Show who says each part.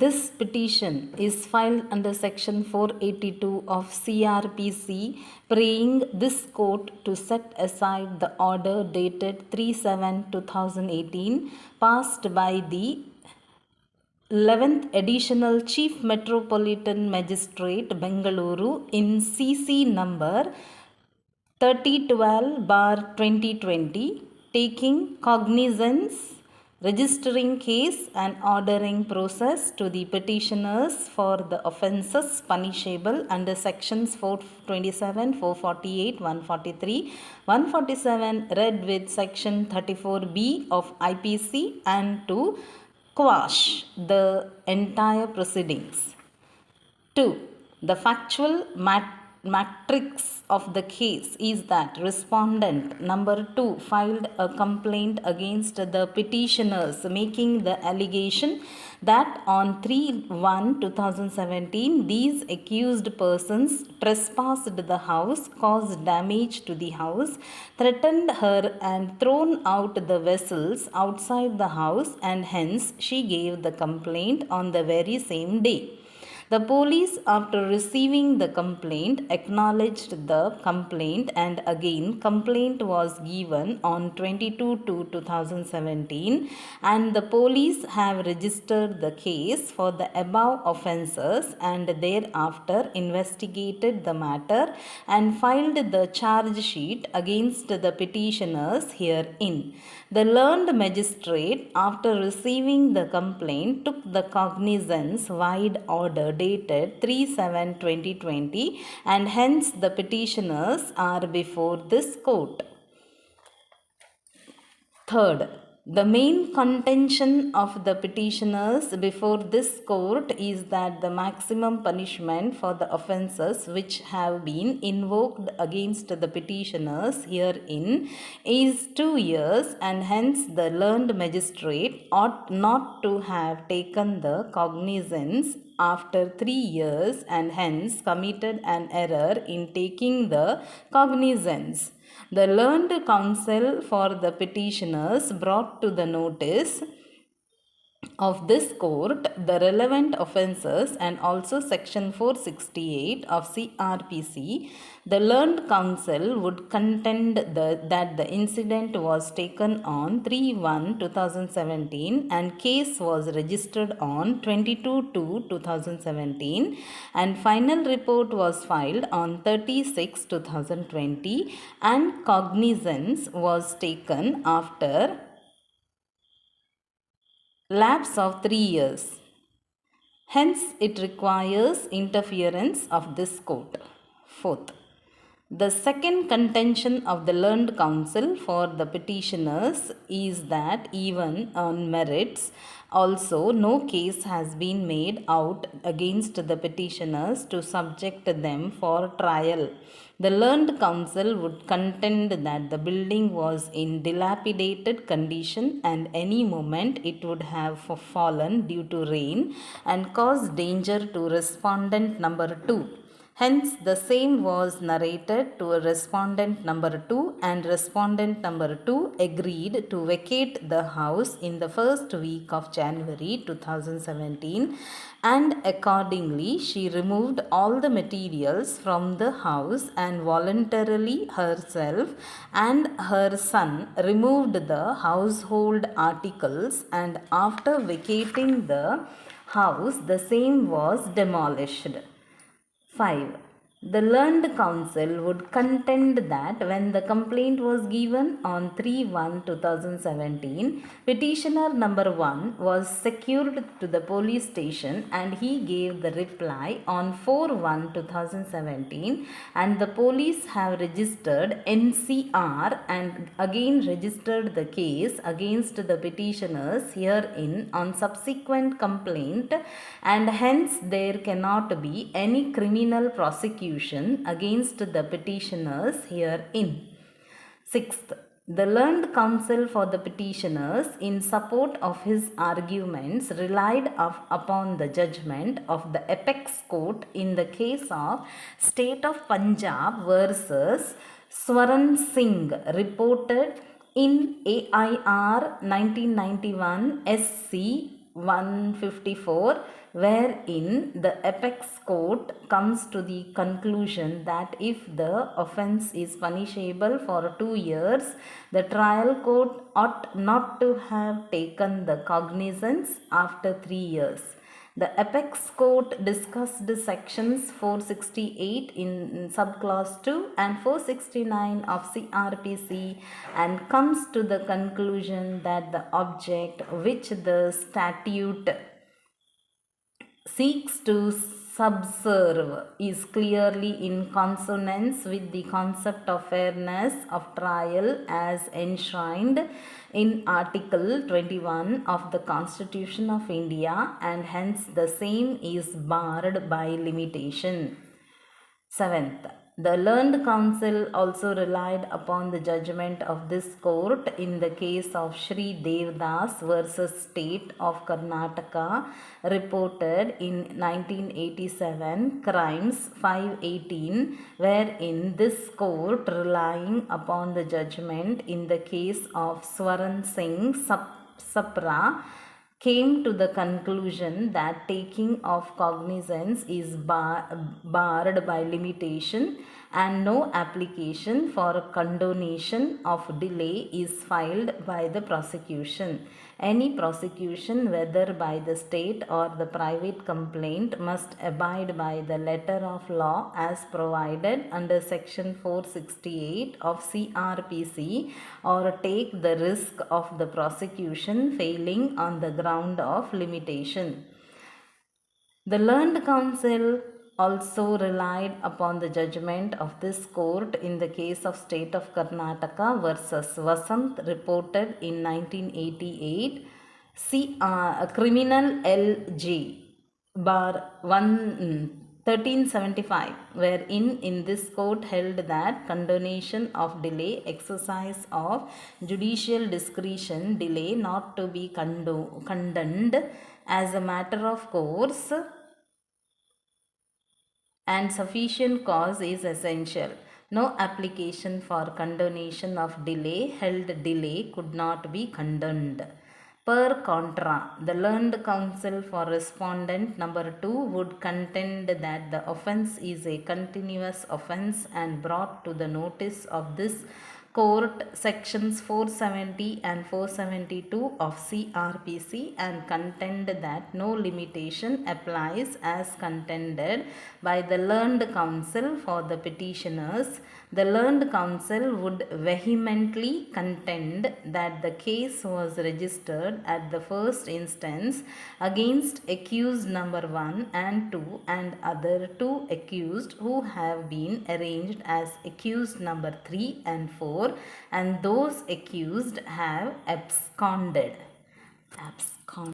Speaker 1: This petition is filed under Section 482 of CRPC, praying this court to set aside the order dated 3/7/2018 passed by the 11th Additional Chief Metropolitan Magistrate Bengaluru in CC number 3012/2020, taking cognizance, registering case and ordering process to the petitioners for the offences punishable under sections 427, 448, 143, 147 read with section 34B of IPC, and to quash the entire proceedings. 2. The factual matrix of the case is that respondent number 2 filed a complaint against the petitioners, making the allegation that on 3/1/2017 these accused persons trespassed the house, caused damage to the house, threatened her and thrown out the vessels outside the house, and hence she gave the complaint on the very same day. The police, after receiving the complaint, acknowledged the complaint, and again complaint was given on 22/2/2017, and the police have registered the case for the above offences and thereafter investigated the matter and filed the charge sheet against the petitioners herein. The learned magistrate, after receiving the complaint, took the cognizance wide order dated 3/7/2020, and hence the petitioners are before this court. Third, the main contention of the petitioners before this court is that the maximum punishment for the offences which have been invoked against the petitioners herein is 2 years, and hence the learned magistrate ought not to have taken the cognizance after 3 years, and hence committed an error in taking the cognizance. The learned counsel for the petitioners brought to the notice of this court the relevant offences and also section 468 of CRPC. The learned counsel would contend that the incident was taken on 3/1/2017 and case was registered on 22/2/2017, and final report was filed on 30/6/2020, and cognizance was taken after lapse of 3 years. Hence, it requires interference of this court. Fourth, the second contention of the learned counsel for the petitioners is that even on merits also no case has been made out against the petitioners to subject them for trial. The learned counsel would contend that the building was in dilapidated condition, and any moment it would have fallen due to rain and caused danger to respondent number 2. Hence, the same was narrated to respondent number 2, and respondent number 2 agreed to vacate the house in the first week of January 2017, and accordingly she removed all the materials from the house, and voluntarily herself and her son removed the household articles, and after vacating the house the same was demolished. 5. The learned counsel would contend that when the complaint was given on 3/1/2017, petitioner number 1 was secured to the police station, and he gave the reply on 4/1/2017, and the police have registered NCR and again registered the case against the petitioners herein on subsequent complaint, and hence there cannot be any criminal prosecution against the petitioners herein. Sixth, the learned counsel for the petitioners, in support of his arguments, relied upon the judgment of the apex court in the case of State of Punjab versus Swaran Singh, reported in AIR 1991 SC 154, wherein the apex court comes to the conclusion that if the offence is punishable for 2 years, the trial court ought not to have taken the cognizance after 3 years. The apex court discussed sections 468 in subclause 2 and 469 of CRPC and comes to the conclusion that the object which the statute seeks to subserve is clearly in consonance with the concept of fairness of trial as enshrined in Article 21 of the Constitution of India, and hence the same is barred by limitation. 7th, the learned counsel also relied upon the judgment of this court in the case of Shri Devdas versus State of Karnataka, reported in 1987, Crimes 518, wherein this court, relying upon the judgment in the case of Swaran Singh Sapra, came to the conclusion that taking of cognizance is barred by limitation and no application for condonation of delay is filed by the prosecution. Any prosecution, whether by the state or the private complaint, must abide by the letter of law as provided under section 468 of CRPC, or take the risk of the prosecution failing on the ground of limitation. The learned counsel also relied upon the judgment of this court in the case of State of Karnataka versus Vasant, reported in 1988, Criminal LG bar 1375, wherein in this court held that condonation of delay, exercise of judicial discretion, delay not to be condoned as a matter of course, and sufficient cause is essential. No application for condonation of delay held delay could not be condoned. Per contra, the learned counsel for respondent number 2 would contend that the offence is a continuous offence and brought to the notice of this court sections 470 and 472 of CRPC, and contend that no limitation applies as contended by the learned counsel for the petitioners. The learned counsel would vehemently contend that the case was registered at the first instance against accused number 1 and 2 and other 2 accused who have been arranged as accused number 3 and 4, and those accused have absconded.